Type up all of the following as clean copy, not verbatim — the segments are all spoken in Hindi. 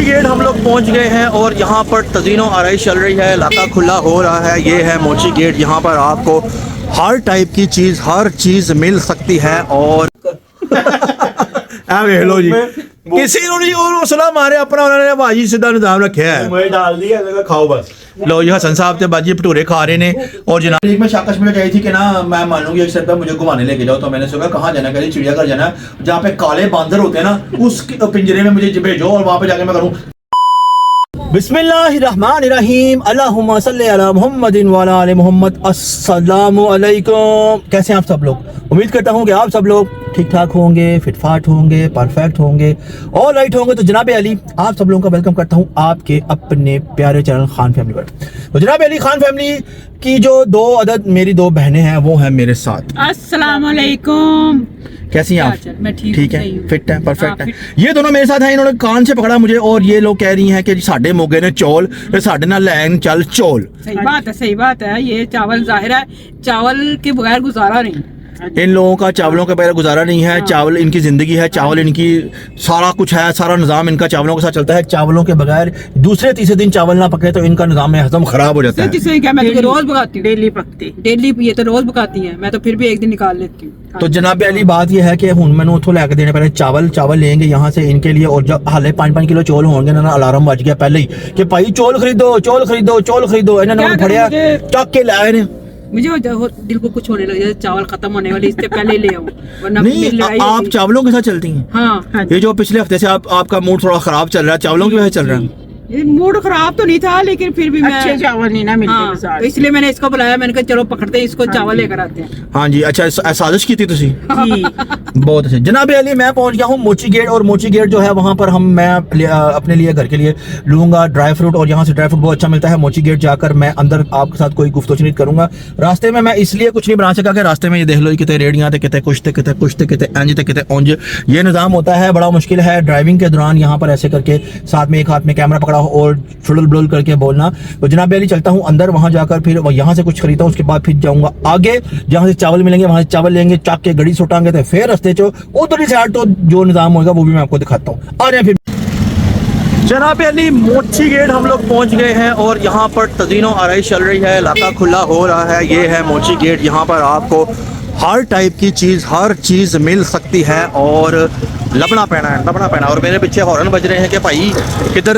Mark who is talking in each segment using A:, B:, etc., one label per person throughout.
A: मोची गेट हम लोग पहुंच गए हैं और यहाँ पर तज़ीनो आराइश चल रही है, इलाका खुला हो रहा है। ये है मोची गेट, यहाँ पर आपको हर टाइप की चीज़, हर चीज़ मिल सकती है। और लो जी, किसी ने और सलाह मारे अपना, उन्होंने भाजी सीधा निजाम रखा है, डाल दिया, खाओ बस। लो जी, हसन साहब थे बाजी भटूरे खा रहे ने। और जनाब एक में शाकश में कही थी कि ना मैं मानूंगी एक स्टेप मुझे घुमाने लेके जाओ, तो मैंने सोचा कहाँ जाना, कहीं चिड़ियाघर जाना, जहाँ पे काले बांदर होते हैं ना, उस पिंजरे में मुझे भेजो और वहाँ पे जाके मैं करूँ बिस्मिल्लाहिर्रहमानिर्रहीम, अल्लाहुम्मा सल्ली अला मुहम्मदिन व अला आलि मुहम्मद। अस्सलामु अलैकुम, कैसे हैं आप सब लोग? उम्मीद करता हूँ कि आप सब लोग ठीक ठाक होंगे, फिटफाट होंगे, परफेक्ट होंगे, ऑल राइट होंगे। तो जनाब अली, आप सब लोगों का वेलकम करता हूँ आपके अपने प्यारे चैनल खान फैमिली पर। तो जनाब अली खान फैमिली की जो दो अदद मेरी दो बहनें हैं वो हैं मेरे साथ।
B: अस्सलाम वालेकुम,
A: कैसी हैं आप?
B: मैं
A: ठीक है, फिट है, परफेक्ट है। ये दोनों मेरे साथ हैं, इन्होंने कान से पकड़ा मुझे और ये लोग कह रही हैं कि साढ़े मोगे ने चौल, साढ़े ना लैन चल चौल।
B: सही बात है, सही बात है। ये चावल जाहिर है, चावल के बगैर गुजारा नहीं।
A: इन लोगों का चावलों के बगैर गुजारा नहीं है। चावल इनकी जिंदगी है, चावल इनकी सारा कुछ है, सारा निज़ाम इनका चावलों के साथ चलता है। चावलों के बगैर दूसरे तीसरे दिन चावल ना पके तो इनका निज़ाम हजम खराब हो जाता है।
B: जिससे क्या, मैं तो रोज पकाती हूँ, डेली पकती, डेली ये तो रोज पकाती है, मैं तो फिर भी एक दिन निकाल लेती हूँ।
A: तो जनाब अली बात यह है कि हुन मैंने उतो लैके देने पहले चावल लेंगे यहाँ से इनके लिए। और जब हाले 5-5 किलो चौल होंगे ना, अलार्म बज गया पहले ही कि भाई चौल खरीदो, चौल खरीदो, चौल खरीदो। इन्होंने फड़िया चक के लाए ने।
B: मुझे दिल को कुछ होने लगा, चावल खत्म होने वाले, इससे पहले ले आऊं, वरना
A: नहीं आप चावलों के साथ चलती हैं।
B: हाँ,
A: ये जो पिछले हफ्ते से आपका मूड थोड़ा खराब चल रहा है, चावलों की वजह से चल रहा है।
B: मूड खराब तो नहीं था, लेकिन फिर भी
C: अच्छे चावल नहीं ना मिलते।
B: हाँ, तो इसलिए मैंने इसको बुलाया, मैंने कहा चलो पकड़ते हैं इसको, चावल लेकर आते हैं।
A: हाँ जी, अच्छा साजिश की थी तुसी जी। बहुत अच्छे जनाब अली, मैं पहुंच गया हूँ मोची गेट। और मोची गेट जो है वहाँ पर मैं अपने लिए घर के लिए लूंगा ड्राई फ्रूट, और यहाँ से ड्राई फ्रूट बहुत अच्छा मिलता है। मोची गेट जाकर मैं अंदर आपके साथ कोई गुफ्तगू नहीं करूंगा। रास्ते में मैं इसलिए कुछ नहीं बना सका कि रास्ते में ये देख लो कितने रेडियाँ थे, कितने कुछ थे, कितने कुछ थे, कितने अंज थे, कितने उंज। ये निज़ाम होता है, बड़ा मुश्किल है ड्राइविंग के दौरान यहाँ पर ऐसे करके साथ में एक हाथ में कैमरा पकड़ा हो और ब्लुल करके बोलना। तो जनाब अली चलता हूँ अंदर, वहां जाकर फिर यहाँ से कुछ खरीदा, उसके बाद फिर जाऊंगा आगे जहाँ से चावल मिलेंगे, वहां से चावल लेंगे, चाक के गड़ी सुटांगे, तो फिर रास्ते चो उधर साइड तो जो निजाम होगा वो भी मैं आपको दिखाता हूँ। आ रहे हैं फिर। जनाब अली मोची गेट हम लोग पहुंच गए हैं और यहाँ पर तज़ीनो आराइश चल रही है, इलाका खुला हो रहा है। ये है मोची गेट, यहाँ पर आपको हर टाइप की चीज़, हर चीज़ मिल सकती है। और लबना पहना और मेरे पीछे हॉर्न बज रहे हैं कि भाई किधर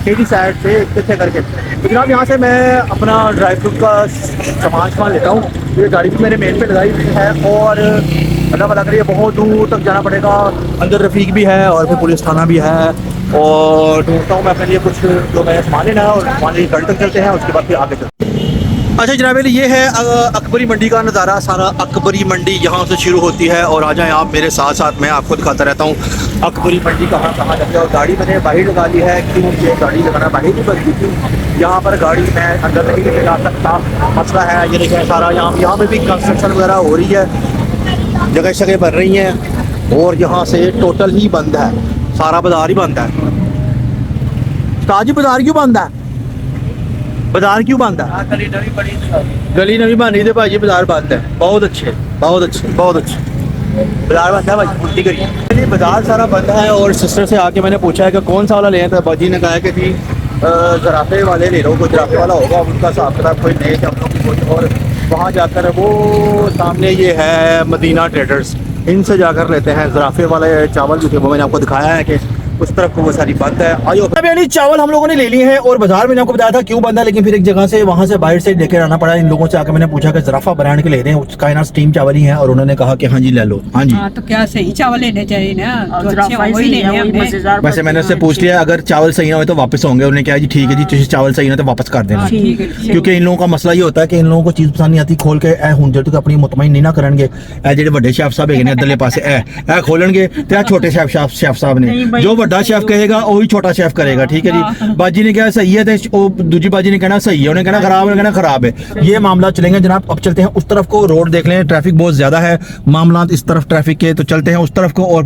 A: केडी साइड से कितने करके। तो जनाब यहाँ से मैं अपना ड्राई फ्रूट का सामान लेता हूँ। ये गाड़ी भी मेरे मेन पे लगाई हुई है और अल्लाह लग रही है बहुत दूर तक जाना पड़ेगा। अंदर रफीक भी है और फिर पुलिस थाना भी है। और ढूंढता हूँ मैं अपने लिए कुछ जो मैं सामान लेना है, और सामान लेके गाड़ी तक चलते हैं, उसके बाद फिर आगे चलते हैं। अच्छा जनाब अली, ये है अकबरी मंडी का नज़ारा। सारा अकबरी मंडी यहाँ से शुरू होती है और आ जाएँ आप मेरे साथ साथ, मैं आपको दिखाता रहता हूँ अकबरी मंडी कहाँ जाती है। और गाड़ी मैंने बाहर लगा ली है, क्यों ये गाड़ी लगाना बाहर नहीं बनती थी। यहाँ पर गाड़ी मैं अंदर नहीं लेके जा सकता, मसला है ये देखें सारा। यहाँ पर भी कंस्ट्रक्शन वगैरह हो रही है, जगह जगह बन रही हैं और यहाँ से टोटल ही बंद है, सारा बाजार ही बंद है। ताजी बाजार क्यों बंद है? बाजार क्यों बंद है? गली नवी बन रही थी भाजी, बाजार बंद है। बहुत अच्छे बहुत अच्छे बहुत अच्छे, बाजार बंद है भाजी, उल्टी करिए। बाजार सारा बंद है। और सिस्टर से आके मैंने पूछा है कि कौन सा वाला लें, तो बाजी ने कहा है कि जी जराफे वाले ले लो, कोई जराफे वाला होगा उनका हिसाब किताब कोई नहीं हम लोग कुछ। और वहाँ जाकर वो सामने ये है मदीना ट्रेडर्स, इनसे जाकर लेते हैं जराफे वाले चावल जो थे, वो मैंने आपको दिखाया है कि उस तरफ को वो सारी बंद है। आइए चावल हम लोगों ने ले लिए हैं और बाजार में आपको बताया था क्यों बंद है, लेकिन फिर एक जगह से वहां से बाहर से लेकर आना पड़ा। इन लोगों से आकर मैंने पूछा कि जराफा ब्रांड के ले रहे हैं, उसका ना स्टीम चावल ही है, और उन्होंने कहा कि हाँ जी ले लो। हाँ जी,
B: तो क्या सही चावल लेने चाहिए ना,
A: वैसे मैंने उससे पूछ लिया अगर चावल सही ना हो तो वापस होंगे। उन्होंने कहा जी ठीक है जी, चावल सही ना तो वापस कर देना। क्योंकि इन लोगों का मसला ये होता है कि इन लोगों को चीज पसंद नहीं आती, खोल के हूं जब तक अपनी मुतमईन नहीं ना करेंगे। जो बड़े शेफ साहब है इधरले पासे ए खोलेंगे तो छोटे शेफ साहब ने, जो बड़ा शेफ कहेगा वही छोटा शेफ करेगा। ठीक है जी, बाजी ने कहा सही है तो दूसरी बाजी ने कहना सही है, उन्हें कहना खराब है, उन्हें कहना खराब है। ये मामला चलेंगे जनाब। अब चलते हैं उस तरफ को, रोड देख लें, ट्रैफिक बहुत ज्यादा है, मामला इस तरफ ट्रैफिक के, तो चलते हैं उस तरफ को। और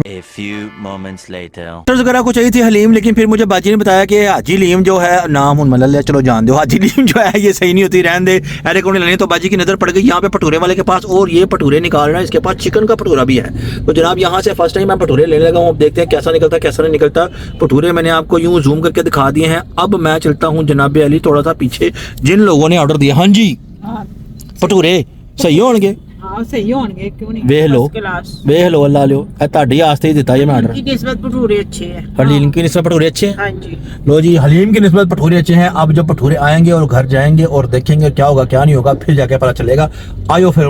A: वगैरह को चाहिए थी हलीम, लेकिन फिर मुझे बाजी ने बताया कि हाजी लीम जो है नाम मतलब चलो जान दो, हाजी लीम जो है ये सही नहीं होती, रहने दे, अरे कौन लेने। तो बाजी की नजर पड़ गई यहाँ पे भटूरे वाले के पास, और ये भटूरे निकाल रहा है, इसके पास चिकन का भटूरा भी है। तो जनाब यहाँ से फर्स्ट टाइम मैं भटूरे लेने लगा हूँ, देखते हैं कैसा निकलता है कैसा नहीं निकलता। लगता। भटूरे मैंने आपको यूं जूम करके दिखा दिए हैं। अब मैं चलता हूँ जनाब अली थोड़ा सा पीछे, जिन लोगों ने ऑर्डर दिया। हाँ जी,
B: हाँ
A: भटूरे सही होणगे?
B: हाँ सही होंगे, क्यों नहीं।
A: वेख लो,
B: क्लास
A: वेख लो, अल्लाह लियो, ए ਤੁਹਾਡੀ आस्ते ही दिता है मैं ऑर्डर।
B: की निस्बत भटूरे अच्छे हैं।
A: हलीम की निस्बत भटूरे अच्छे हैं।
B: हाँ जी,
A: लो जी, हलीम की निस्बत भटूरे अच्छे हैं। अब जब भटूरे आएंगे और घर जाएंगे और देखेंगे क्या होगा क्या नहीं होगा, फिर जाके पता चलेगा। आयो फिर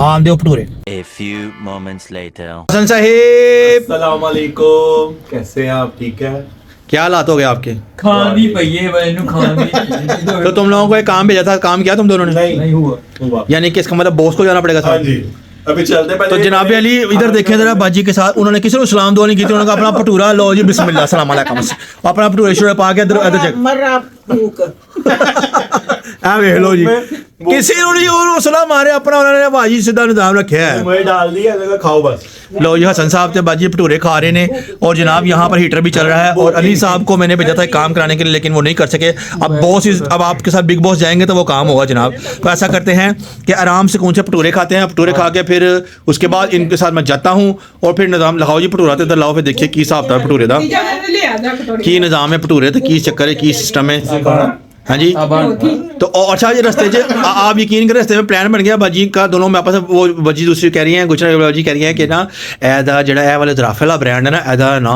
A: आन दो bhature.
C: A few moments later.
A: Hasan Sahib,
D: अस्सलाम वालेकुम, कैसे हैं आप? ठीक है।
A: क्या हालात हो गए आपके?
E: खानी पइए मैनू खानी
A: तो तुम लोगों को एक काम भेजा था, काम किया तुम दोनों ने?
D: नहीं हुआ।
A: यानी कि इसका मतलब बॉस को जाना पड़ेगा
D: हाँ
A: साथ।
D: जी, अभी चलते पहले।
A: तो जनाब अली इधर देखें जरा बाजी के साथ, उन्होंने किसी को सलाम दुआ नहीं की थी। उन्होंने कहा अपना भटूरा लो जी, बिस्मिल्लाह सलाम अलैकुम, अपना भटूरे शुरू पा के इधर चेक आ वेख लो जी, किसी ने नहीं और सलाम मारे अपना, उन्होंने बाजी सीधा निजाम रखा है।
D: मुझे डाल दिया, लगा खाओ बस।
A: लो जी, हसन साहब तो बाजी भटूरे खा रहे ने और जनाब यहाँ पर हीटर भी चल रहा है। और अली साहब को मैंने भेजा था एक काम कराने के लिए, लेकिन वो नहीं कर सके। अब बॉस अब आपके साथ बिग बॉस जाएंगे तो वो काम होगा जनाब। तो ऐसा करते हैं कि आराम से कौन से भटूरे खाते हैं, भटूरे खा के फिर उसके बाद इनके साथ मैं जाता हूँ और फिर निजाम लगाओ जी भटूरा तो इधर लाओ, फिर देखिए की हिसाब था भटूरे का, की निजाम है भटूरे तो की चक्कर है, की सिस्टम है। हाँ जी, तो अच्छा ये रस्ते आप यकीन करें, रस्ते में प्लान बन गया बाजी का। दोनों में आपस में वो बजी दूसरी कह रही हैं, गुजरा बाजी कह रही हैं कि ना एदा जेड़ा ए वाले दराफे वाला ब्रांड है ना, एदा ना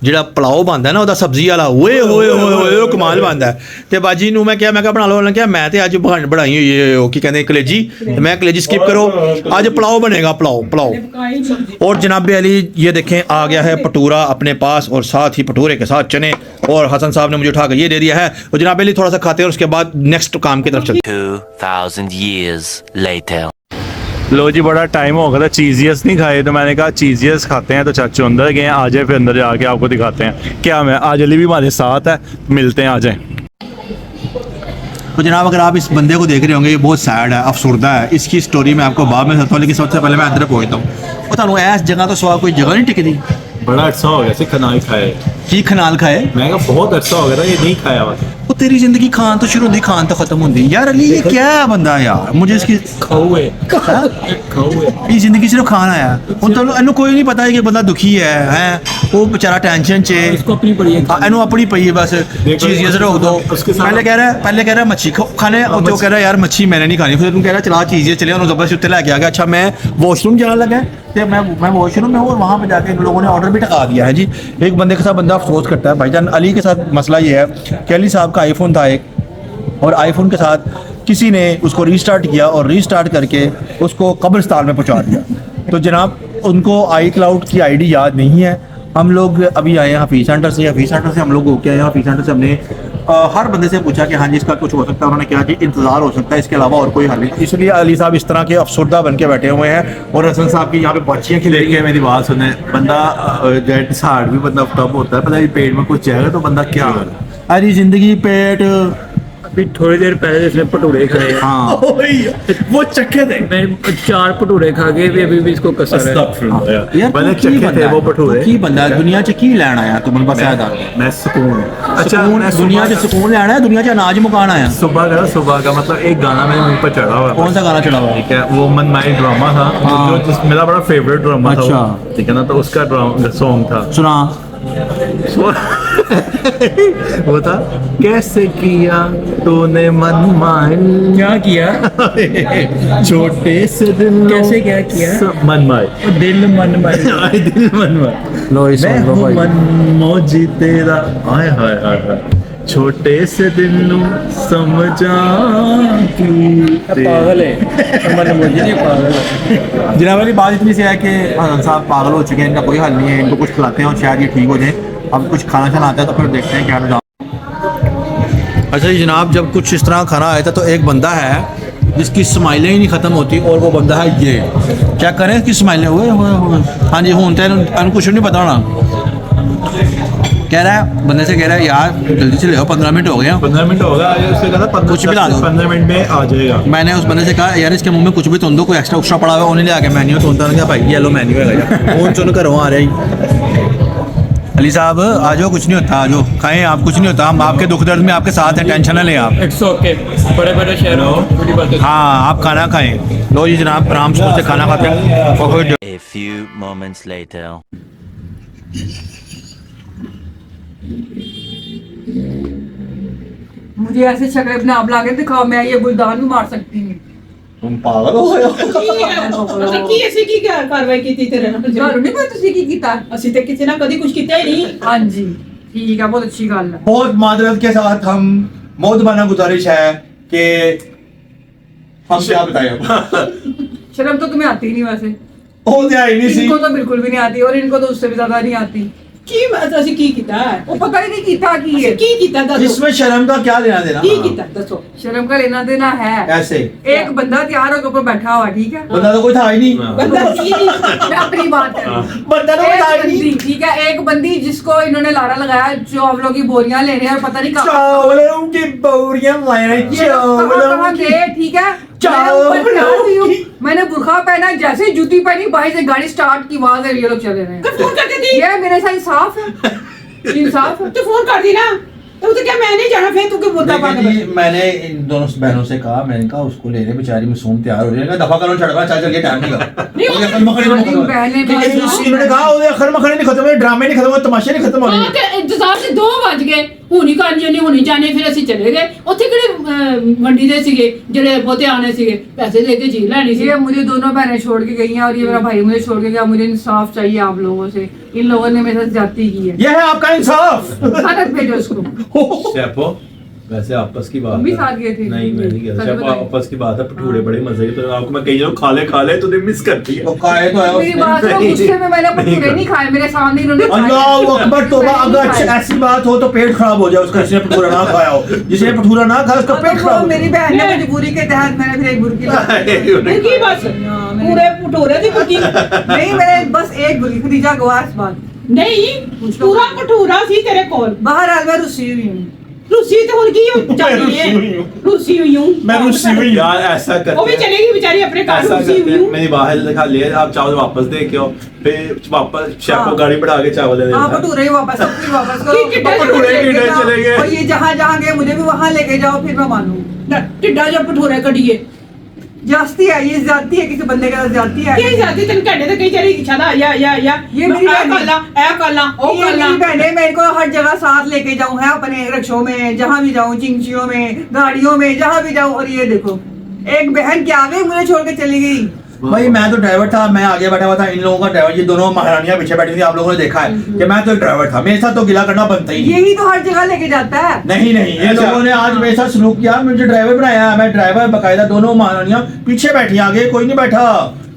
A: जेड़ा पुलाव बनता है ना, ओदा सब्जी वाला ओए होए होए होए कमाल बनता है। तो बाजी नूं मैं क्या बना लो, उन्होंने क्या मैं तो अज बनाई हुई है वो की कहते हैं कलेजी, तो मैं कलेजी स्किप करो, अज पुलाव बनेगा, पुलाव। और जनाब अली ये देखें आ गया है भटूरा अपने पास और साथ ही भटूरे के साथ चने, और हसन साहब ने मुझे उठाकर ये दे दिया है। और जनाब अली थोड़ा सा खाते हैं और उसके बाद नेक्स्ट काम की तरफ चलते
C: 2000 years later.
D: लो जी, बड़ा टाइम हो गया था, चीजियस नहीं खाए, तो मैंने कहा चीजियस खाते हैं। तो चाचू अंदर गए, आ जाए, फिर अंदर जाके आपको दिखाते हैं क्या। मैं आज अली भी हमारे साथ है, मिलते हैं, आ जाए।
A: तो जनाब अगर आप इस बंदे को देख रहे होंगे, ये बहुत सैड है, अफसुर्दा है। इसकी स्टोरी मैं आपको बाद में बताता हूँ, लेकिन सबसे पहले मैं अंदर पहुँचता हूँ। वो थानू ऐस जगह तो सवा कोई जगह नहीं टिकती,
D: बड़ा अरसा हो गया से खाना ही खाए।
A: की खनाल खाए?
D: मैं कहा बहुत अरसा हो गया था ये नहीं खाया हुआ।
A: वो तेरी जिंदगी खान तो शुरू होती, खान तो खत्म होती। यार अली ये क्या है बंदा यार, मुझे इसकी
D: खाओए
A: ये जिंदगी सिर्फ खाना है। ਹੁਣ ਤੁਹਾਨੂੰ ਇਹਨੂੰ ਕੋਈ ਨਹੀਂ ਪਤਾ ਹੈ ਕਿ ਬੰਦਾ ਦੁਖੀ ਹੈ वो बेचारा टेंशन च है,
E: इसको अपनी पड़ी है।
A: ਇਹਨੂੰ ਆਪਣੀ ਪਈ है बस। चीज ये रोक दो। पहले कह रहा मच्छी खाने, तो कह रहा यार मच्छी मैंने नहीं खानी। फिर तुम कह रहा चला चीज़ चले, उन्होंने जबरदस्ती उत्ते लेके आ गया। अच्छा मैं वॉशरूम जाने लगा, तो मैं वॉशरूम में हूँ और वहाँ पे जाके इन लोगों ने ऑर्डर भी टका दिया है जी। एक बंदे के साथ बंदा अफसोस करता है। भाईजान अली के साथ मसला ये है कि अली साहब का आईफोन था एक, और आईफोन के साथ किसी ने उसको रीस्टार्ट किया और रीस्टार्ट करके उसको कब्रिस्तान में पहुंचा दिया। तो जनाब उनको आई क्लाउड की आईडी याद नहीं है। हम लोग अभी आए हैं हफीज़ सेंटर से। हफीज़ सेंटर से हम लोग होके आए हैं। हफीज़ सेंटर से हमने हर बंदे से पूछा कि हाँ जी इसका कुछ हो सकता है। उन्होंने कहा जी इंतज़ार हो सकता है, इसके अलावा और कोई हल नहीं। इसलिए अली साहब इस तरह के अफसरदा बन के बैठे हुए हैं और हसन साहब की यहाँ पे बच्चियाँ खिल रही है।
D: मेरी बात सुने, बंदा जेट हार्ट भी बंदा तब होता है, पता है पेट में कुछ जाएगा तो बंदा क्या होगा।
A: अरे जिंदगी पेट
E: अभी थोड़ी देर पहले इसने भटूरे खाए।
A: हाँ
D: वो चखे थे,
E: मैं 4 भटूरे खा के भी इसको कसर है।
A: यार
D: मैंने
A: तू की
D: चखे थे
A: बंदा
D: वो
A: है?
D: भटूरे।
A: तू की बंदा है? दुनिया च की लेना आया तू? बस याद
D: मैं सुकून।
A: सुकून दुनिया च सुकून लेना है, दुनिया च अनाज मुकाना है।
D: सुबह का मतलब एक गाना मेरे मुंह पर चढ़ा हुआ है।
A: कौन सा गाना चढ़ा हुआ है?
D: ठीक है, वो मन माई ड्रामा था,
A: हाँ।
D: जो मेरा बड़ा फेवरेट ड्रामा था
A: अच्छा।
D: वो, ठीक है ना, तो उसका सॉन्ग था।
A: सुना
D: वो था कैसे किया तूने मन माइल,
E: क्या किया?
D: छोटे से दिल
E: कैसे क्या किया?
D: मन माइल,
E: दिल मन
D: आए दिल मन माइल,
A: लो इस
D: मैं हूँ मन मौजी तेरा, आय हाय हाय हाय, छोटे से दिल नू समझा की
E: पागल है मन मुझे नहीं पागल है।
A: जनाब वाली बात इतनी सी है कि हसन साहब पागल हो चुके हैं, इनका कोई हल नहीं है। इनको कुछ खिलाते हैं और शायद ये ठीक हो जाए। अब कुछ खाना खाना आता है तो फिर देखते हैं क्या निजाम। अच्छा जी जनाब, जब कुछ इस तरह खाना आया था तो एक बंदा है जिसकी स्माइलें ही नहीं ख़त्म होती, और वो बंदा है ये। क्या करें इसकी स्माइलें हुए? हाँ जी हूँ तो कुछ नहीं पता होना। कह रहा है बंदे से, कह रहा है यार जल्दी से ले आओ, 15 मिनट हो गए हैं।
D: 15 मिनट होगा, उससे कहा था
A: कुछ भी ला दो,
D: 15 मिनट में आ जाएगा।
A: मैंने उस बंदे से कहा यार इसके मुंह में कुछ भी तुम दो, कोई एक्स्ट्रा पड़ा हुआ है, उन्हें ले आके मेन्यू तो क्या भाई ये लो मेन्यू है। कौन चुन घरों आ रहे हैं। अली साहब आ जाओ, कुछ नहीं होता, आ जाओ खाएं आप, कुछ नहीं होता। हम आपके दुख दर्द में आपके साथ हैं, टेंशन ना लें आप।
E: इट्स ओके, बड़े बड़े शहरों बड़ी बातें।
A: हाँ आप खाना खाएं। लो जी जनाब आराम से खाना खाते हैं।
C: A few moments later.
B: मुझे ऐसे शक्ल बना बना के दिखाओ, मैं ये गुलदान भी मार सकती हूँ।
A: तुम पागल हो गए हो।
B: ਕੀ ਅਸੀਂ ਕੀ ਕਾਰਵਾਈ ਕੀਤੀ ਤੇਰੇ ਨਾਲ? ਤੁਹਾਨੂੰ ਨਹੀਂ ਪਤਾ ਤੁਸੀਂ ਕੀ ਕੀਤਾ? ਅਸੀਂ ਤੇ ਕਿਸੇ ਨਾਲ ਕਦੀ ਕੁਝ ਕੀਤਾ ਹੀ ਨਹੀਂ। ਹਾਂਜੀ ठीक है, बहुत अच्छी गल है।
A: बहुत मादरत के साथ हम मोहतबाना गुजारिश है कि हम क्या बताएं अब।
B: शर्म तो तुम्हें आती नहीं वैसे।
A: हो गया ही नहीं सी।
B: इनको तो बिल्कुल भी नहीं आती और इनको तो उससे भी ज्यादा नहीं आती। ਕੀ ਅਸੀਂ ਕੀ ਕੀਤਾ ਹੈ? ਉਹ ਪਤਾ ही नहीं ਕੀਤਾ ਕੀ है। ਕੀ ਕੀਤਾ ਦੱਸੋ?
A: इसमें शर्म का क्या लेना देना?
B: ਕੀ ਕੀਤਾ ਦੱਸੋ? शर्म का लेना देना है।
A: ऐसे
B: एक बंदा तैयार होकर ऊपर बैठा हुआ, ठीक है?
A: बंदा तो कोई था ही नहीं।
B: बंदा मैं अपनी बात कर रही हूँ।
A: बंदा तो कोई था
B: एक
A: ही नहीं।
B: बंदी, ठीक है, एक बंदी जिसको इन्होंने लारा लगाया, जो हम लोग की बोरियां ले रहे हैं और पता नहीं कहाँ
A: चावलों की बोरियां लाए रहे,
B: ये लोग कहाँ
A: चावलों की।
B: गए, ठीक है? मैं ऊपर तैयार हुई हूँ, मैंने बुरखा पहना, जैसे ही जूती पहनी बाहर से गाड़ी स्टार्ट की आवाज है, ये लोग चले रहे हैं। ये मेरे साथ इंसाफ है, इंसाफ है। तो फोन कर दी ना, तो क्या मैं नहीं जाना, फिर तू क्यों बोलता
A: देखिए जी, मैंने इन दोनों बहनों से कहा, मैंने कहा उसको लेने बेचारी मासूम तैयार हो रही है, दफा करो चढ़ चल चल के टाइम नहीं इन्होंने कहा अखर मखने नहीं खत्म हुए, ड्रामे नहीं खत्म हुए, तमाशे नहीं खत्म हो रहे।
B: इंतजार से 2 बज गए, ਹੁਣੀ ਕਾਂਜੀ ਨਹੀਂ ਹੁਣੀ ਜਾਣੇ, ਫਿਰ ਅਸੀਂ ਚਲੇ ਗਏ। ਉੱਥੇ ਕਿਹੜੇ ਮੰਡੀ ਦੇ ਸੀਗੇ ਜਿਹੜੇ ਬਹੁਤੇ ਆਣੇ ਸੀਗੇ, पैसे लेके जी लेनी थी। ये मुझे दोनों बहनें छोड़ के गई हैं और ये मेरा भाई मुझे छोड़ के गया। मुझे इंसाफ चाहिए आप लोगों से, इन लोगों ने मेरे साथ ज्यादती की है।
A: ये है आपका इंसाफ।
B: खाना भेजो उसको।
E: शेफो वैसे आपस की बात
B: तुम भी
E: है।
B: साथ गए थे?
E: नहीं मैं नहीं गया
B: सच
E: शेफो,
B: बताइए।
E: आपस की बात है, भटूरे बड़े मजे के, तो आपको मैं कही जाऊँ खा ले तो मिस करती है।
A: वो खाए तो है
B: मेरी
A: उसने।
B: बात सुनो, गुस्से में मैंने भटूरे नहीं खाए, मेरे सामने इन्होंने खाए।
A: अल्लाह अकबर तौबा,
B: मैंने
A: अगर
B: नहीं खाए।
A: ऐसी बात हो तो पेट खराब हो जाए उसका, जिसने भटूरा ना खाया हो। जिसने भटूरा ना खाया उसका पेट खराब हो
B: मेरी
A: जाए।
B: बहन ने मजबूरी के तहत मैंने फिर एक बुर्की
E: बुर्की
B: बस पूरे भटूरे की बुर्की नहीं, मैंने बस एक बुर्की खदीजा गवास बात
F: नहीं पूरा भटूरा सी तेरे कोल
B: बहरहाल मैं रुसी हुई हूँ।
F: रूसी तो हुन की जानी है, रूसी हुई हूँ
A: मैं रुसी हुई हूँ।
E: यार ऐसा करते
F: वो भी
E: हैं।
F: चलेगी बेचारी अपने घर
E: ऐसा
F: रूसी
E: करते
F: हुई
E: हैं,
F: हूँ।
E: मेरी बाहर दिखा ले, आप चावल वापस दे के आओ, फिर वापस शेफ को गाड़ी बढ़ा के चावल दे
B: हाँ
E: देना।
B: भटूरे ही वापस, सब कुछ वापस करो।
F: ठीक है,
B: भटूरे
E: भटूरे
B: लेके
E: की
B: जाओ,
E: चले गए।
B: और ये जहाँ जहाँ गए मुझे भी वहाँ लेके जाओ, फिर मैं मानूँ।
F: टिड्डा जब भटूरे कढ़िए
B: जाती है, ये जाती है, किसी बंदे के साथ जाती है।
F: क्या जाती तेन घंटे तक कही चली छादा या
B: ये मेरी बहन है।
F: ए करला ओ
B: ये
F: करला
B: मेरी बहनें, मैं इनको हर जगह साथ लेके जाऊँ है, अपने रिक्शों में, जहाँ भी जाऊँ, चिंचियों में, गाड़ियों में, जहाँ भी जाऊँ। और ये देखो एक बहन क्या आ गई, मुझे छोड़ के चली गई।
A: भाई मैं तो ड्राइवर था, मैं आगे बैठा हुआ था, इन लोगों का ड्राइवर, ये दोनों महारानियां पीछे बैठी थी, आप लोगों ने देखा है कि मैं तो ड्राइवर था, मेरे साथ तो गिला करना बनता ही नहीं।
B: यही तो हर जगह लेके जाता है।
A: नहीं नहीं, ये
E: अच्छा।
A: लोगों ने आज मेरे साथ सलूक किया, मुझे ड्राइवर बनाया, मैं ड्राइवर बकायदा, दोनों महारानियां पीछे बैठी, आगे कोई नहीं बैठा।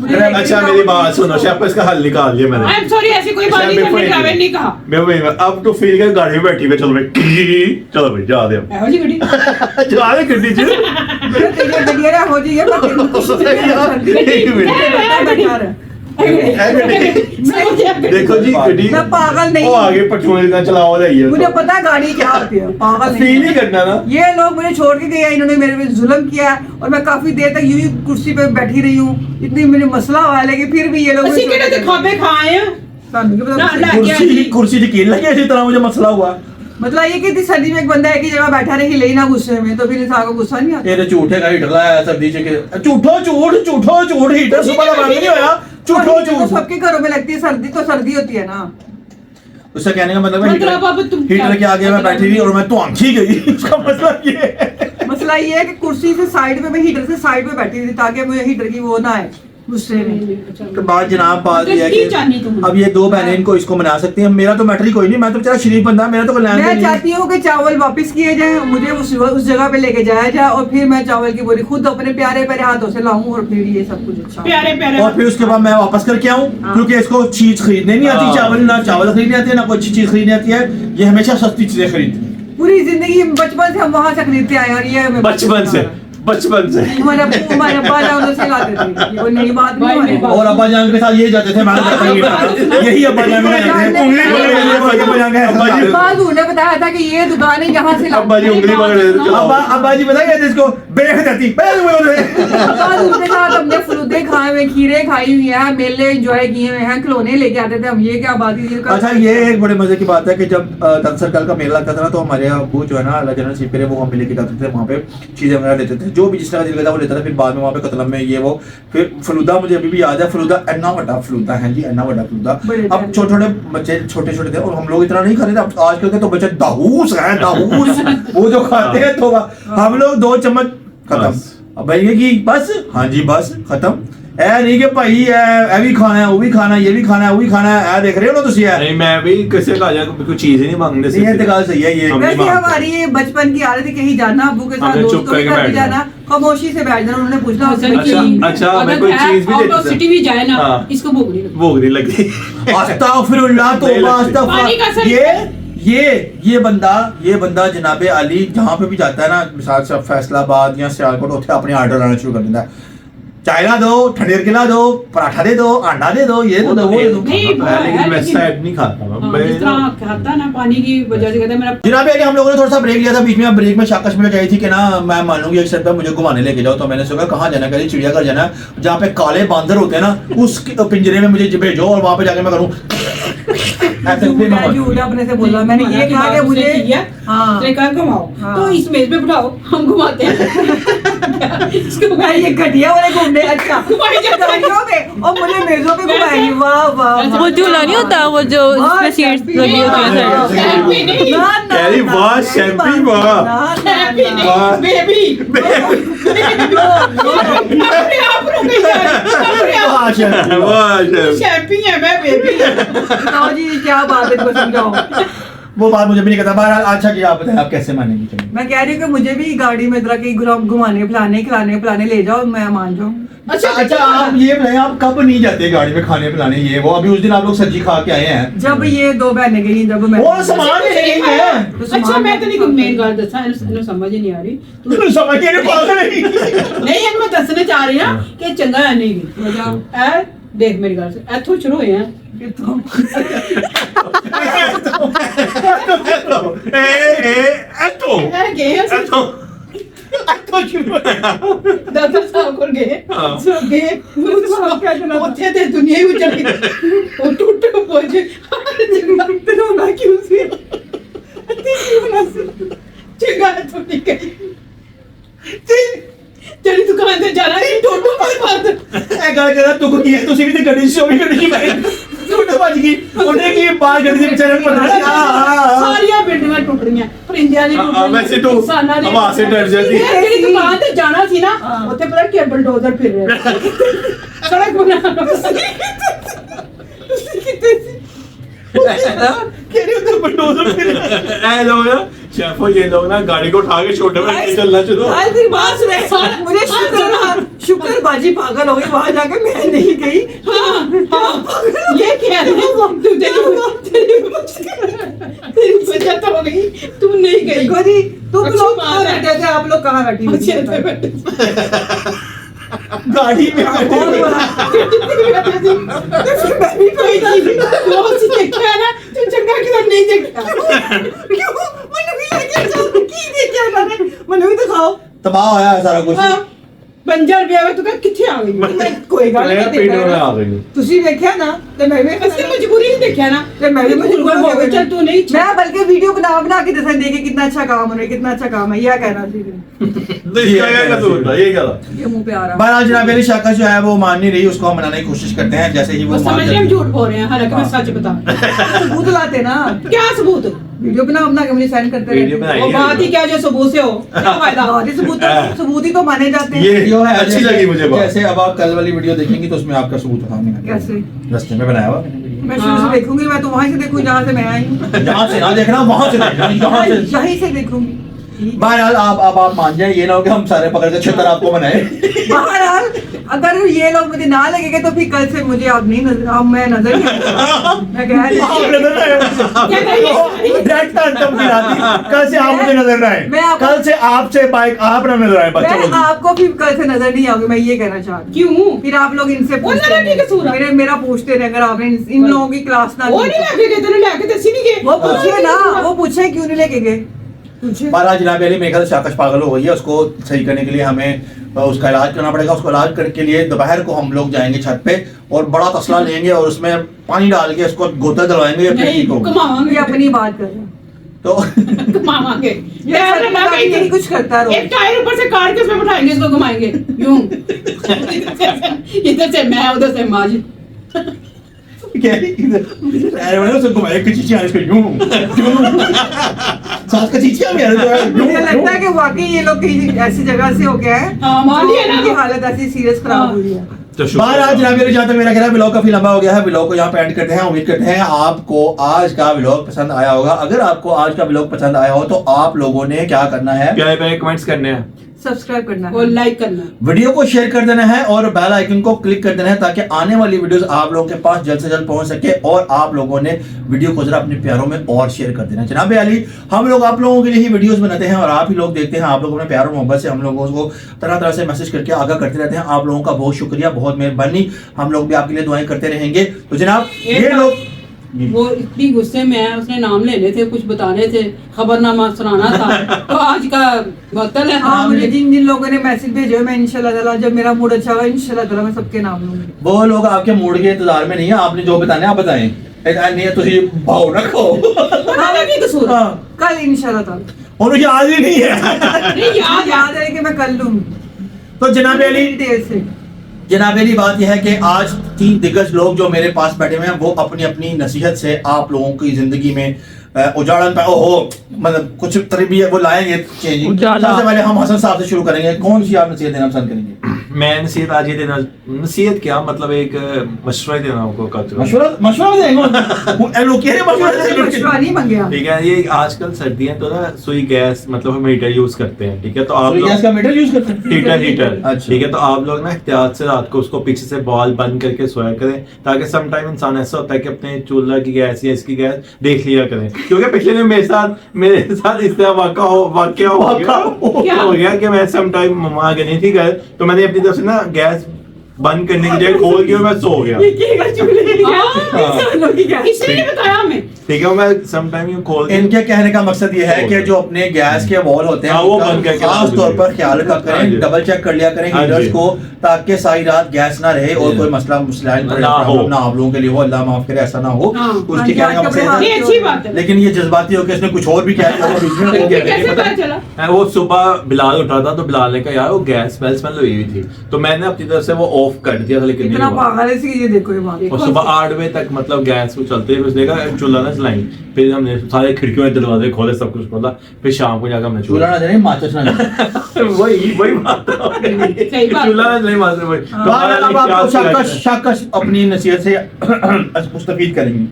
E: अच्छा मेरी बात सुनो शेफ, इसका हल निकाल लिया मैंने।
F: आई एम सॉरी, ऐसी कोई बात नहीं, मैंने ड्राइवर नहीं कहा।
E: मैं अब तो फील कर गाड़ी में बैठी हुई, चलो भाई चलो भाई जा दे अब।
F: एहो जी गड्डी
E: जा दे गड्डी च
B: मेरे तेरे गड्डियां हो जी, ये मैं तेरे को कुछ
E: एक मिनट। देखो जी गड्डी
B: मैं पागल नहीं
E: वो
B: हूँ।
E: आगे पटोले का चलाओ रही
B: मुझे
E: है,
B: पता है गाड़ी क्या होती है, पागल नहीं
E: फील
B: हूँ।
E: नहीं करना ना।
B: ये लोग मुझे छोड़ के गए, इन्होंने मेरे पे जुल्म किया है और मैं काफी देर तक यूं ही कुर्सी पे बैठी रही हूँ। इतनी मेरे मसला हुआ है, लेकिन फिर भी ये लोग मुझे
F: ਅਸੀਂ
B: छोड़
F: ਕਿਹੜੇ
B: के
F: ਤੇ
B: गए।
F: ਖਾਬੇ खाए हैं
B: ਤੁਹਾਨੂੰ ਕੀ
F: ना,
B: पता?
F: ना।
A: कुर्सी यकीन लगी, इसी तरह मुझे मसला हुआ।
B: मतलब ये कि इतनी सर्दी में एक बंदा एक ही जगह बैठा रहे, हिले ही ना गुस्से में, तो फिर इंसान को गुस्सा नहीं आता।
A: ये तो झूठे का हीटर लाया सर्दी च, झूठो झूठ हीटर सुबह का बंद नहीं होया, झूठो
B: और तो
A: झूठ।
B: सबके घरों में लगती है सर्दी, तो सर्दी होती है ना।
A: उससे कहने का मतलब है
F: मतलब अब तुम
A: हीटर के आगे मैं बैठी थी और मैं तो आंखी गई। उसका मतलब ये है।
B: मसला ये है कि कुर्सी से साइड पे, मैं हीटर से साइड पे बैठी थी ताकि मुझे हीटर की वो ना आए गुस्से में।
A: तो बात जनाब बात ये है
F: की चाहनी तुम?
A: कि अब ये दो बहनें इनको इसको मना सकती हैं, मेरा तो मैटर ही कोई नहीं, मैं तो बेचारा शरीफ बंदा, मेरा तो कल्याण
B: मैं चाहती हूँ कि चावल वापस किए जाए, मुझे उस जगह पे लेके जाया जाए और फिर मैं चावल की बोरी खुद अपने प्यारे प्यारे हाथों से लाऊं और फिर ये सब कुछ अच्छा हो।
F: प्यारे प्यारे
A: और फिर उसके बाद मैं वापस करके आऊँ, क्योंकि इसको चीज खरीदने नहीं आती, चावल ना चावल खरीदने आती है, ना कोई अच्छी चीज खरीदने आती है, ये हमेशा सस्ती चीजें खरीदती है।
B: पूरी जिंदगी बचपन से हम वहां से खरीदते आए और ये हमें
E: बचपन से
B: हमारे अब्बा जान उसे लाते थे, ये कोई नई बात नहीं है।
A: और अब्बा जान के साथ ये जाते थे, मैं तो करता ही था। यही अब्बा जान के साथ जाते थे। अब्बा जान के साथ जाते थे।
B: बहादुर ने बताया था कि ये दुकान है यहाँ से
E: अब्बा जी उंगली पकड़ रहे थे, चलाओ।
A: अब्बा जी बताइए जिसको बेख देती
B: बहादुर के साथ हमने फलूदे खाए हुए, खीरे खाई हुई है, मेले एंजॉय किए हुए हैं, खिलौने लेके आते थे हम। ये क्या बात है?
A: अच्छा ये एक बड़े मजे की बात है कि जब दन सर्कल का मेला लगता था ना, तो हमारे अब्बू जो है ना, अल्लाह जन्नत नसीब करे, वो हमें लेके जाते थे, वहाँ पे चीजें वगैरह लेते थे, जो भी जिस तरह दिल करता वो लेता था। फिर बाद में वहाँ पे कतलम में ये वो, फिर फलूदा मुझे अभी भी याद है, फलूदा इतना बड़ा फलूदा है जी, इतना बड़ा फलूदा। अब छोटे छोटे बच्चे छोटे छोटे थे और हम लोग इतना नहीं खाते थे। अब आजकल के तो बच्चे दाऊस हैं, दाऊस वो जो खाते हैं तो हम लोग 2 चम्मच खत्म। अब भाई ये कि बस, हाँ जी बस खत्म। ऐ नहीं कि भाई ऐ भी खाना है, वो भी खाना है, ये भी खाना है, वो भी खाना है, ऐ देख रहे हो ना तुसी?
E: नहीं मैं भी किसी का जा कोई चीज ही नहीं मांगने से।
A: ये तो गल सही है ये।
E: हम
F: वैसे हमारी ये बचपन की आदत है, कहीं जाना अब्बू के साथ,
E: हमने चुप
F: दोस्तों के
E: करके
F: साथ
E: बैठ
F: जाना, खामोशी से बैठ जाना, उन्होंने पूछना
E: अच्छा, मैं कोई चीज भी
B: आउट
E: देता
B: ऑफ
E: था।
B: सिटी भी जाए ना,
E: हाँ।
B: इसको भूख नहीं लगती।
E: भूख नहीं लगती।
A: अस्तगफिरुल्लाह, तौबा
B: पानी का असर
A: अस्तगफिरुल्लाह। ये बंदा जनाबे अली जहाँ पे भी जाता है ना, मिसाल से फैसलाबाद या सियालकोट, उठे अपने ऑर्डर लाना शुरू कर देता है। चाय ला दो, ठंडेर के ला दो, पराठा दे दो, अंडा दे दो, ये दे दो, वो दे दो।
B: नहीं, वो है,
E: लेकिन वैसा
B: लेकिन-
E: ऐड नहीं खाता
B: हाँ,
E: मैं।
B: जिस तरह खाता ना पानी की वजह से कहता है मेरा
A: जनाबे अली हम लोगों ने थोड़ा सा ब्रेक लिया था बीच में। अब ब्रेक में शाकश मिल गई थी कि ना मैं मानूंगी एक शर्त पे मुझे घुमाने लेके जाओ। तो मैंने सोचा कहाँ जाना, कहीं चिड़ियाघर जाना है जहाँ पे काले बांदर होते हैं ना, उस पिंजरे में मुझे भेजो और वहाँ पे जाके मैं करूँ ऐसे फिर मैं मानूंगी।
F: झूठ अपने से बोला। मैंने ये कहा कि मुझे हाँ
B: ट्रेकर घुमाओ,
F: हाँ।
B: तो इस मेज पे बिठाओ, हम घुमाते हैं। इसको
F: मैं ये घटिया वाले घूमने, अच्छा
B: घुमाई जाता है।
F: गाड़ियों पे और मुझे मेजों पे घुमाएगी। वाह वाह
B: ऐसे
F: वाह।
G: वो झूला नहीं होता, वो जो उसमें सीट्स लगी होती है
F: हाँ,
G: साइड।
B: हैप्पी नहीं,
F: ना, ना,
E: कह रही,
F: ना,
E: वाह,
F: नहीं
E: शैम्पी,
F: मानती,
E: वाह।
F: ना, ना,
B: हैप्पी
F: ना।
B: नहीं, बेबी। अपने आप रुक गई यार, अपने आप।
A: वाह, शर्म।
E: वाह, शर्म।
B: शैम्पी है, मैं बेबी है।
F: बताओ जी क्या बात है, इनको समझाओ।
A: वो बात मुझे भी नहीं कहता। बहरहाल अच्छा कि आप बताएं आप कैसे मानेंगी? चलिए।
F: मैं कह रही हूँ कि मुझे भी गाड़ी में इधर कहीं घुमाने खिलाने ले जाओ, मैं मान जाऊँ।
A: अच्छा आप ये बताएं आप कब नहीं जाते गाड़ी में खाने पिलाने ये वो? अभी उस दिन आप लोग सब्जी खा के आए हैं।
F: जब ये 2 बहनें गई, जब मैं
A: वो सामान ले गई है।
F: तो
B: अच्छा
F: सामान-
B: मैं तो नहीं मेन गल दसा, इन्हें समझ ही नहीं आ रही।
A: तू समझ के नहीं पागल नहीं।
B: नहीं है, मैं दसने चाह रही ना कि चंगा है नहीं गई वजह ऐ देख मेरी गल से इथों शुरू होए हैं ऐ गए हैं दादा साहब कोल गए
E: हाँ।
B: सो गए ਉੱਥੇ ਤੇ ਦੁਨੀਆ ਹੀ ਉਜੜ ਗਈ ਉਹ ਟੁੱਟ ਪੋਜੇ ਤੇ ਰੋਣਾ ਕਿਉਂ ਸੀ ਤੇ ਰੋਣਾ ਸੀ ਚੰਗਾ ਤੋਂ ਨਹੀਂ ਗਈ तेरी दुकान से जाना है टोटो पर बात
A: ਇਹ ਗੱਲ ਕਰਦਾ ਤੂੰ ਕੀ ਹੈ? ਤੁਸੀਂ ਵੀ ਤੇ ਗੱਡੀ ਸ਼ੋਅ ਵੀ ਗੱਡੀ ਮੈਂ ਟੁੱਟ ਭੱਜ ਗਈ ਉਹਨੇ ਕੀ ਬਾਹਰ ਗੱਡੀ ਦੇ ਵਿਚਾਰੇ ਨੂੰ ਪਤਾ ਨਹੀਂ
B: ਸਾਰੀਆਂ ਬਿਲਡਿੰਗਾਂ ਟੁੱਟ ਰਹੀਆਂ ਪਰਿੰਦਿਆਂ ਦੀ ਟੁੱਟ ਰਹੀਆਂ
E: वैसे तो
B: ਕਿਸਾਨਾਂ ਦੀ
E: हवा से डर जाती है।
B: तेरी दुकान ਤੇ ਜਾਣਾ ਸੀ ਨਾ ਉੱਥੇ ਪਤਾ ਕੀ ਬਲਡੋਜ਼ਰ ਫਿਰ ਰਿਹਾ ਸੜਕ ਬਣਾ ਤੁਸੀਂ ਕਿੱਥੇ ਸੀ
A: ਕਿਹੜੇ ਉਧਰ ਬਲਡੋਜ਼ਰ ਫਿਰ
E: ऐ लोग ना शेफो ये लोग ना गाड़ी को उठा के छोटे में लेके चलना शुरू।
F: आज मेरी बात सुने, मुझे शुक्र बाजी पागल हो गई, वहां जाके मैं नहीं गई।
B: हाँ, ये क्या है तू तेरी वजह तो हो गई तू नहीं गई
F: देखो जी, तुम
B: अच्छी
F: लोग
B: बात
F: कहाँ
B: है।
F: बैठे थे? आप लोग कहाँ बैठी हुई थी?
B: अच्छे बैठे
A: गाड़ी में
F: बहुत बड़ा।
B: मैं भी कोई चीज वो सी देखा ना तू चंगा क्यों नहीं देखा
F: क्यों? मैंने भी लेके चल की देखा मैंने, मैंने भी दिखाओ।
A: तबाह होया है सारा कुछ।
B: हाँ 50 में तू कह किथे आ गई
F: मैं कोई गल नहीं
E: पेट में
F: देखा
E: आ गई।
F: ਤੁਸੀਂ ਵੇਖਿਆ ਨਾ ਤੇ ਮੈਂ ਵੀ
B: ਅਸੀਂ ਮਜਬੂਰੀ ਨਹੀਂ ਦੇਖਿਆ ਨਾ
F: ਤੇ मैं भी मजबूर हो गई।
B: चल तू नहीं
F: मैं बल्कि वीडियो बना के दसा देखे कितना अच्छा काम हो रहा है, कितना अच्छा काम है, यह कहना चाहिए।
E: तो इसका क्या कसूर था? ये क्या था?
F: ये मुंह पे आ रहा।
A: बहरहाल जनाब अली शाका जो है वो मान नहीं रही, उसको हम मनाने की कोशिश करते हैं जैसे ही
B: वो
A: वो
B: समझ
A: मान
B: रहे हम
A: जाती
B: झूठ बोल रहे हैं हालांकि मैं सच बता
F: सबूत लाते ना,
B: क्या सबूत
F: वीडियो बना के मुझे सेंड करते
E: वीडियो
F: रहते
E: बनाई
B: वो
E: है।
B: बात ही क्या जो सबूत से हो क्या फायदा
F: हैं। और ये सबूत ही तो माने जाते हैं।
E: ये
A: वीडियो है
E: अच्छी
A: जैसे-
E: लगी मुझे बात।
A: जैसे अब आप कल वाली वीडियो देखेंगी तो उसमें आपका सबूत दिखाऊंगा।
F: कैसे?
A: रस्ते में बनाया हुआ मैंने वीडियो।
F: मैं शुरू से देखूंगी, मैं तो वहीं से देखूंगी जहाँ से मैं आई हूँ,
A: यहाँ से ना देखना, वहाँ से देखना, यहाँ से।
F: यहीं से देखूंगी।
A: बहरहाल आप मान जाए, ये ना हो कि हम सारे पकड़ के छितर आपको बनाए।
F: बहरहाल अगर ये लोग मुझे ना लगेंगे तो फिर कल से मुझे अब नहीं नजर, अब मैं नजर नहीं आऊंगा। मैं कह रही
A: आप
F: हूँ।
A: नजर आए। That time तुम गिराती। कल से आप मुझे नजर ना
F: मैं
A: आए,
F: आपको-
A: कल से आपसे बाइक आप ना नजर आए बच्चों
F: मैं
A: को।
F: आपको भी कल से नजर नहीं आऊंगी, मैं ये कहना चाह रही हूँ।
B: क्यों
F: फिर आप लोग इनसे
B: वो
F: पूछते
B: लड़की का कसूर है।
F: रहे, मेरा पूछते रहे, अगर आपने इन लोगों की क्लास ना
B: वो
F: की
B: नहीं
F: तो।
B: लेके गए तेरे लेके दसी नहीं गए
F: वो पूछिए ना, वो पूछे क्यों नहीं लेके गए, पूछे।
A: बहरहाल जनाब अली मेरे ख्याल से शाकश पागल हो गई है, उसको सही करने के लिए हमें उसका इलाज करना पड़ेगा। उसको इलाज करने के लिए दोपहर को हम लोग जाएंगे छत पे और बड़ा तसला लेंगे और उसमें पानी डाल के उसको गोता दिलवाएंगे। ये फिर
B: नहीं
A: ठीक होगा।
F: ये
B: कमावांगे
F: अपनी बात कर रहे हैं।
A: तो
B: घुमावांगे
F: ये
B: टायर
F: सर
B: लगा के
F: यही कुछ करता है रोज।
B: एक टायर ऊपर से काट के उसमें बिठाएंगे, इसको घुमाएंगे यूं इधर से मैं उधर से माजिद।
A: क्या है इधर अरे मैंने उसको घुमाया कि चीची आ इसको यूं सांस का चीची आ मेरा जो
F: मुझे लगता है कि वाकई ये लोग कहीं ऐसी जगह से हो गया है
B: हाँ, मान लिया ना।
F: इनकी हालत ऐसी सीरियस खराब हुई है।
E: तो
A: बाहर आज जनाब जहाँ तक मेरा कहना है व्लॉग काफी लंबा हो गया है, व्लॉग को यहाँ पे एंड करते हैं। उम्मीद करते हैं आपको आज का व्लॉग पसंद आया होगा। अगर आपको आज का व्लॉग पसंद आया हो तो आप लोगों ने क्या करना है,
E: प्यारे प्यारे कमेंट्स करने हैं,
F: सब्सक्राइब करना
B: और
F: है।
B: लाइक करना।
A: वीडियो को शेयर कर देना है और बेल आइकन को क्लिक कर देना है ताकि आने वाली वीडियोस आप लोगों के पास जल्द से जल्द पहुंच सके। और आप लोगों ने वीडियो को जरा अपने प्यारों में और शेयर कर देना। जनाब अली, हम लोग आप लोगों के लिए ही वीडियोस बनाते हैं और आप ही लोग देखते हैं। आप लोग अपने प्यार और मोहब्बत से हम लोगों को तरह तरह से मैसेज करके आगाह करते रहते हैं। आप लोगों का बहुत शुक्रिया, बहुत मेहरबानी। हम लोग भी आपके लिए दुआएं करते रहेंगे। तो जनाब ये लोग
B: वो इतनी गुस्से में है, उसने नाम लेने थे, कुछ बताने थे, खबरनामा सुनाना था, तो आज का बोतल है।
F: हाँ, मुझे जिन जिन लोगों ने मैसेज भेजे मैं इंशाल्लाह ताला जब मेरा मूड अच्छा होगा इंशाल्लाह ताला मैं सबके नाम लूंगी।
A: वो लोग आपके मूड के इंतजार में नहीं है। आपने जो बताने आप बताएं, नहीं है तुझे भाव रखो।
B: बताने की कसूर।
A: हाँ,
F: कल इंशाल्लाह ताला
A: और मुझे आज ही नहीं है।
B: नहीं याद
F: याद है कि मैं कल लूंगी
A: तो जनाब अली,
F: देर से।
A: जनाब अली, बात यह है कि आज 3 दिग्गज लोग जो मेरे पास बैठे हुए हैं वो अपनी अपनी नसीहत से आप लोगों की जिंदगी में उजाड़न पे ओहो मतलब कुछ तरबियत वो लाएंगे चेंजिंग।
G: उजाला।
A: सबसे पहले हम हसन साहब से शुरू करेंगे। कौन सी आप नसीहत देना पसंद करेंगे?
E: मैं नसीहत आज ये देना, नसीहत क्या मतलब एक मशवरा ही देना आपको करते हो।
A: मशवरा देंगे लोग कह रहे मशवरा
F: मशवरा नहीं मांगे आप।
E: ठीक है, ये आजकल सर्दियां तो ना सुई गैस मतलब हम हीटर यूज करते हैं। ठीक है, तो आप
A: गैस
E: लोग
A: का मीटर यूज करते हैं।
E: हीटर हीटर
A: अच्छा।
E: ठीक है, तो आप लोग ना एहतियात से रात को उसको पीछे से बॉल बंद करके सोया करें, ताकि सम टाइम इंसान ऐसा होता है कि अपने चूल्हा की गैस या इसकी गैस देख लिया करें। क्योंकि पिछले दिन मेरे साथ इस तरह वाकया हो गया कि मैं सम टाइम मम्मा गई थी घर, तो मैंने अपनी तरफ से ना गैस बंद करने की जगह खोल के और मैं सो गया।
B: किसने बताया हमें?
E: ठीक है, मैं सम टाइम यूं खोल के
A: इनके कहने का मकसद ये है कि जो अपने गैस के वॉल होते हैं
E: हाँ, वो
A: उनका
E: बंद करके
A: खास
E: रख
A: तौर
E: दीजिए।
A: पर ख्याल रखा
E: हाँ
A: करें,
E: जी।
A: डबल चेक कर लिया करें
E: हाँ
A: हीटर्स
E: जी।
A: को, ताकि सारी रात गैस ना रहे और
E: जी।
A: कोई मसला मुसलाइन
E: ना हो।
A: ना आप लोगों के लिए हो, अल्लाह माफ करे ऐसा ना हो।
B: हाँ,
A: उसके कहने का मकसद
B: ये
A: है।
B: अच्छी बात है।
A: लेकिन ये जज्बाती होकर इसने कुछ और भी कह दिया और बीच में हो गया।
B: कैसे पता चला?
E: वो सुबह बिलाल उठा था तो बिलाल ने कहा यार वो गैस स्मेल हुई हुई थी, तो मैंने अपनी तरफ से वो ऑफ कर दिया था, लेकिन नहीं
F: इतना
E: हुआ।
F: पागल है इसकी, ये देखो ये बात।
E: और सुबह 8 बजे तक मतलब गैस को चलते हुए उसने कहा चूल्हा ना चलाई। फिर हमने सारे खिड़कियों दरवाजे खोले, सब कुछ खोला, फिर शाम को जाकर हमने
A: चूल्हा ना जाने माचिस ना जाने।
E: वही बात
B: सही बात।
E: चूल्हा ना चलाई मात्र वही। तो
A: अब
E: हमारा
A: आपको
E: इतिहास का-
A: शाकश अपनी नसीहत से मुस्तफीद करेंगे।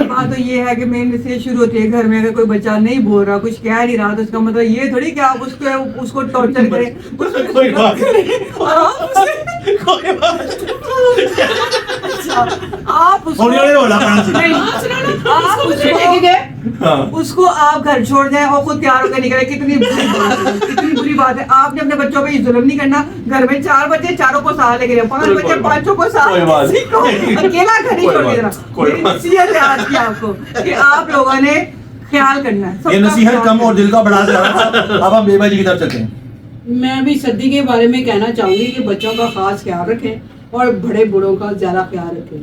F: बात तो ये है कि मेन नसीहत शुरू होती है घर में, अगर कोई बच्चा नहीं बोल रहा, कुछ कह नहीं रहा, तो उसका मतलब ये थोड़ी कि आप उसको टॉर्चर करें।
A: कोई बात कोई बात
F: आप उसको
A: होने वाला कौन सी?
B: नहीं,
F: आप
B: उसको लेके गए।
A: हाँ।
F: उसको आप घर छोड़ जाए और खुद तैयार होकर निकले, कितनी बुरी बात है, कितनी बुरी बात है। आपने अपने बच्चों पे ये जुल्म नहीं करना। घर में 4 बच्चे, चारों को साथ लेके जाओ, 5 बच्चे, 5 को साथ,
E: कोई बात
F: किसी को अकेला घर नहीं
E: कोई
F: छोड़
E: बात,
F: देना।
E: कोई
F: मेरी
E: बात।
F: नसीहत है आज की आपको कि आप लोगों ने ख्याल करना है। सबका
A: ये नसीहत
F: ख्याल
A: कम और
F: करना
A: दिल का बढ़ा जा रहा था। अब हम बेबा जी की तरफ चलते हैं।
B: मैं भी सर्दी के बारे में कहना चाहूंगी कि बच्चों का खास ख्याल रखें और बड़े बूढ़ों का ज्यादा ख्याल रखें।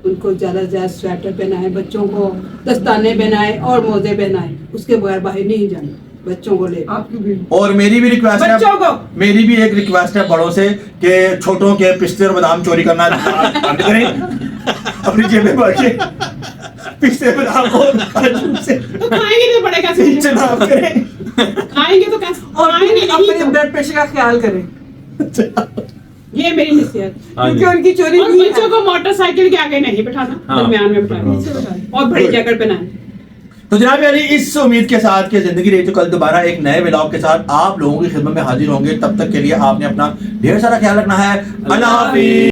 B: उनको ज्यादा से ज्यादा स्वेटर पहनाएं, बच्चों को दस्ताने पहनाएं और मोजे पहनाएं। उसके बगैर बाहर नहीं जाना बच्चों को ले।
F: आपकी भी
A: और मेरी भी रिक्वेस्ट है,
B: बच्चों को।
A: मेरी भी एक रिक्वेस्ट है बड़ों से कि छोटों के पिस्ते और बादाम चोरी करना बंद करें। अपनी जेब में भर के पिस्ते बादाम को खजूर से
B: तो खाएंगे तो बड़े कैसे?
A: जनाब करें।
B: खाएंगे तो कैसे?
F: और
B: खाएंगे नहीं
F: अपने
B: तो।
F: ब्लड प्रेशर का ख्याल करें,
B: ये मेरी नसीहत।
E: हाँ जी।
F: क्योंकि उनकी चोरी
B: और
F: नहीं है।
B: बच्चों को मोटरसाइकिल के आगे नहीं बिठाना,
E: हाँ।
B: दरमियान में बिठाना और बड़ी जैकेट पहनाना।
A: तो जनाब यानी इस उम्मीद के साथ कि जिंदगी रही तो कल दोबारा एक नए व्लॉग के साथ आप लोगों की खिदमत में हाजिर होंगे। तब तक के लिए आपने अपना ढेर सारा ख्याल रखना है। अल्लाह हाफिज।